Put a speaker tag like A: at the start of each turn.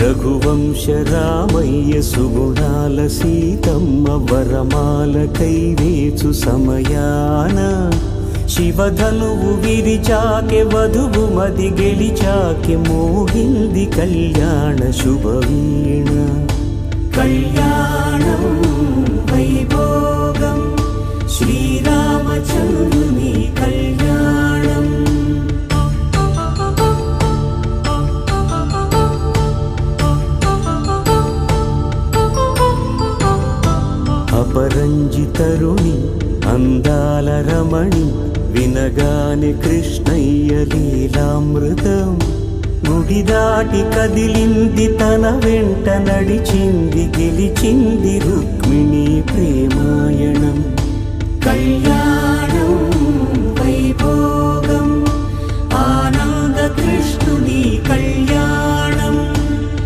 A: రఘువంశ రామయ్య సుగుణాల సీతమ్మ వరమాల కైవేచు సమయాన శివధనువు విరిచాకె వధువు మది గెలిచాకె మోగింది కళ్యాణ శుభవీణ. కళ్యాణం వైభోగం శ్రీరామచంద్రుని కళ్యాణం. అపరంజి తరుణి అందాల రమణి వినగానే కృష్ణయ్య లీలామృతం. గుడి దాటి కదిలింది తన వెంట నడిచింది గెలిచింది రుక్మిణి ప్రేమాయణం. కళ్యాణ